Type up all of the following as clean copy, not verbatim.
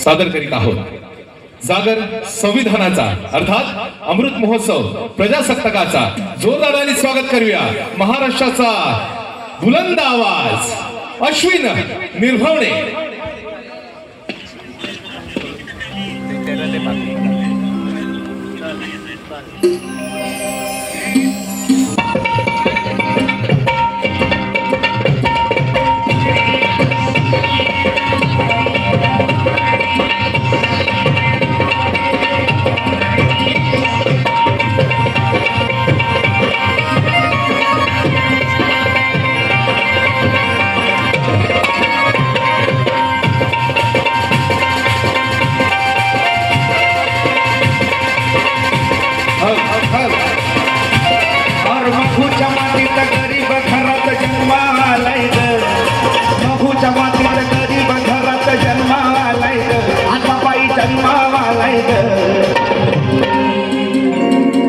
सादर करीत आहोत। जागर संविधानाचा अर्थात अमृत महोत्सव प्रजासत्ताकाचा जोरदाराने स्वागत करूया। महाराष्ट्राचा बुलंद आवाज अश्विन निर्भवणे।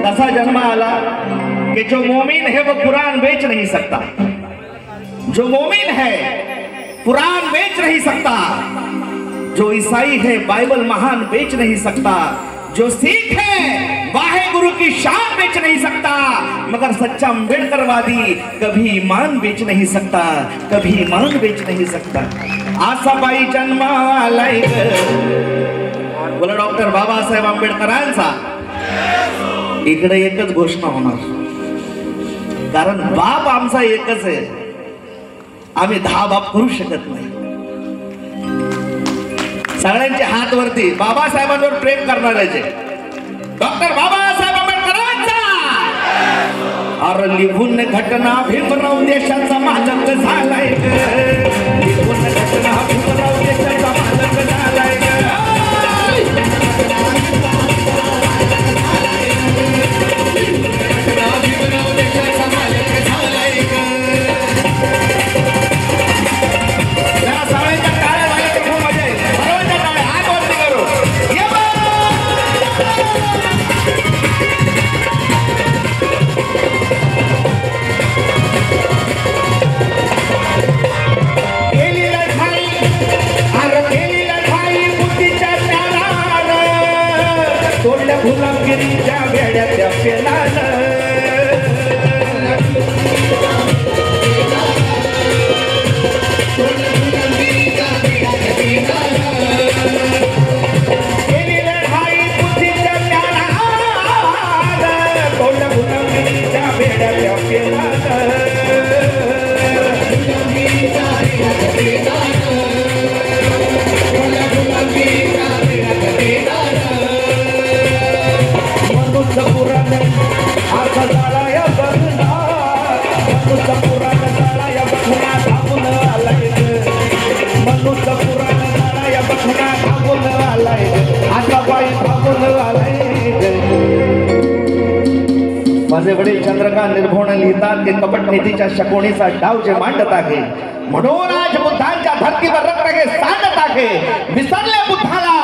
ऐसा जन्म आला कि जो मोमिन है वो कुरान बेच नहीं सकता, जो मोमिन है कुरान बेच नहीं सकता, जो ईसाई है बाइबल महान बेच नहीं सकता, जो सिख है वाहे गुरु की शान बेच नहीं सकता, मगर सच्चा अम्बेडकरवादी कभी ईमान बेच नहीं सकता, कभी ईमान बेच नहीं सकता। आसाबाई जन्मालाय बोला डॉक्टर बाबासाहेब आंबेडकरांचा इकडे एकच घोषणा होणार, कारण बाप आमचा एकच आहे, आम्ही 10 बाप करू शकत नाही। सगळ्यांचे हात वरती बाबासाहेबांवर प्रेम करणाऱ्याचे डॉक्टर बाबासाहेब आंबेडकरांचा। अरे लिहून घटना भीमराव देशाचा मालक झालाय, लिहून घटना भीमराव देशाचा मालक झालाय। गुलामगिरीच्या वेड्याच्या पेलानं केली लढाई बुद्धीच्या ज्ञानानं, तोंड गुलामगिरीच्या वेड्याच्या पेलानं। माझे वडील चंद्रकांत निर्भवणे लिहितात की कपट नीतीच्या शकोणीचा डाव जे मांडत आहे, म्हणून आज बुद्धांच्या धरतीवर रक्तगे सांडत आहे, विसरले बुद्धाला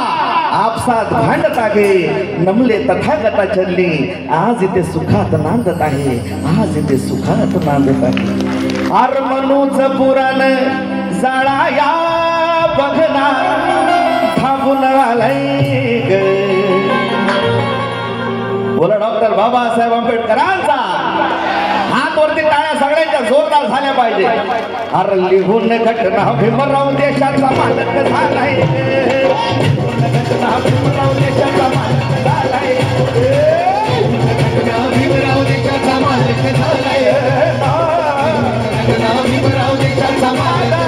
आपसात भांडत आहे, नमले तथागता चरली, आज इथे सुखात नांदत आहे, आज इथे सुखात नांदत आहे। आर मनूच पुराण जाळाया बघना थांबून आलाय ग। बोला डॉक्टर बाबासाहेब आंबेडकरांचा। हात वरती टाळ्या सगळ्यांच्या जोरदार झाल्या पाहिजे। अरे लिहून घटना भीमराव देशाचा मालक झालाय, घटना भीमराव देशाचा मालक झालाय, घटना भीमराव देशाचा मालक झालाय, घटना भीमराव देशाचा मालक।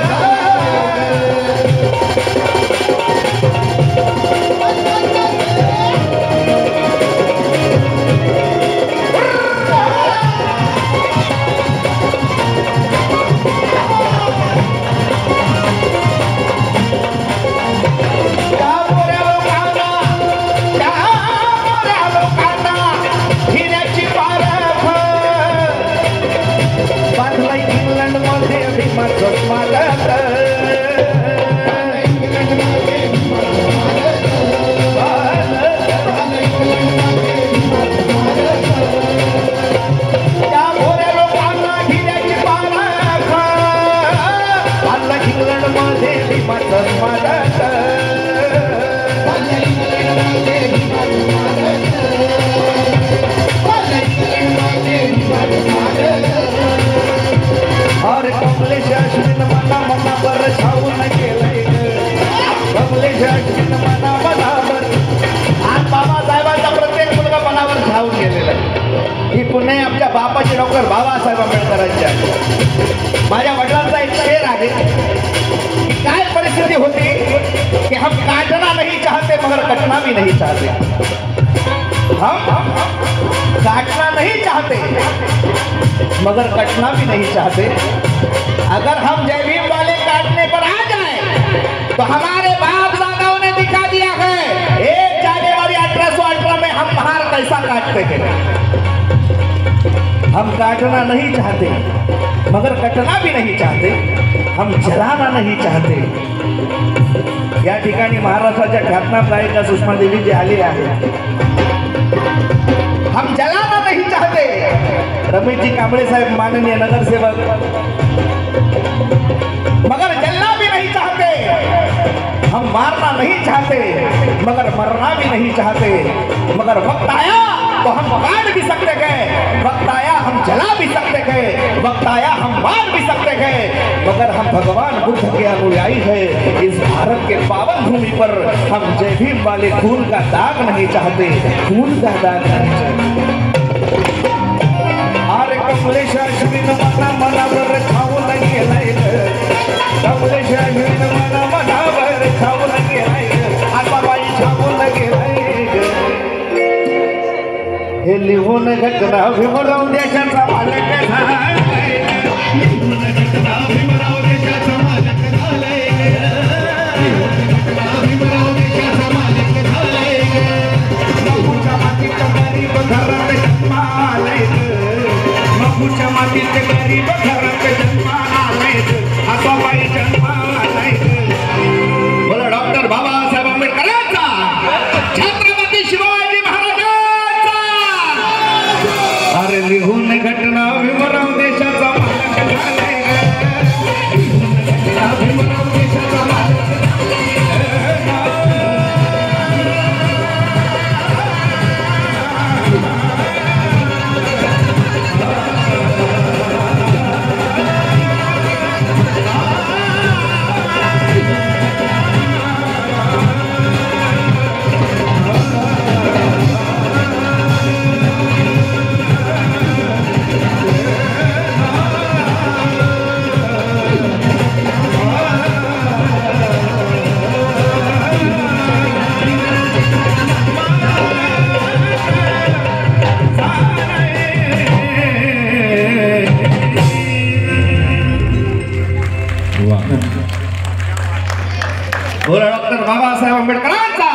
इंग्लंड मध्ये एक शेर आहे कि काय परिस्थिति होती कि हम काटना नहीं चाहते मगर कटना भी नहीं चाहते। हम काटना नहीं चाहते मगर कटना भी नहीं चाहते। अगर हम जय भीम वाले काटने पर आ जाए तो हमारे बाप दादाओं ने दिखा दिया है 1 जनवरी 1818 में हम महार कैसा काटते हैं। हम काटना नहीं चाहते मगर कटना भी नहीं चाहते। हम जलाना नहीं चाहते। या ठिकाणी महाराष्ट्राच्या ख्यातनाम गायिका सुषमा देवी जी आली आहे। हम जलाना नहीं चाहते। रमेश जी कांबळे साहेब माननीय नगरसेवक मगर जलना भी नहीं चाहते। हम मारना नहीं चाहते मगर मरना भी नहीं चाहते। मगर वक्त आया तो हम काट भी सकते गए, वक्त आया हम जला भी सकते गए, वक्त आया हम मार भी सकते गए। मगर हम भगवान बुद्ध के अनुयायी है। इस भारत के पावन भूमि पर हम जय भीम वाले खून का दाग नहीं चाहते, खून का दाग नहीं चाहते। अरे कमलेशा श्रीन मना मनावर खाऊ लगे कमलेशा श्रीन मना मनावर खाऊ लगे आता बाई खाऊ लगे हे लिहून घटना भीमराव देशाचा मालक झालाय। लिहून घटना भीमराव देशाचा मालक झालाय। भीमराव देशाचा मालक झालाय। बापूच्या मातीत गरीब घरात जन्मालाय। बापूच्या मातीत गरीब घरात जन्मालाय आता बाई जन्मालाय। बोला डॉक्टर बाबासाहेब आंबेडकरांचा, छत्रपती शिवाजी महाराजांचा। अरे लिहून घटना भीमराव देशाचा मालक झालाय। लिहून घटना भीमराव देशाचा मालक बोला डॉक्टर बाबासाहेब आंबेडकरांचा।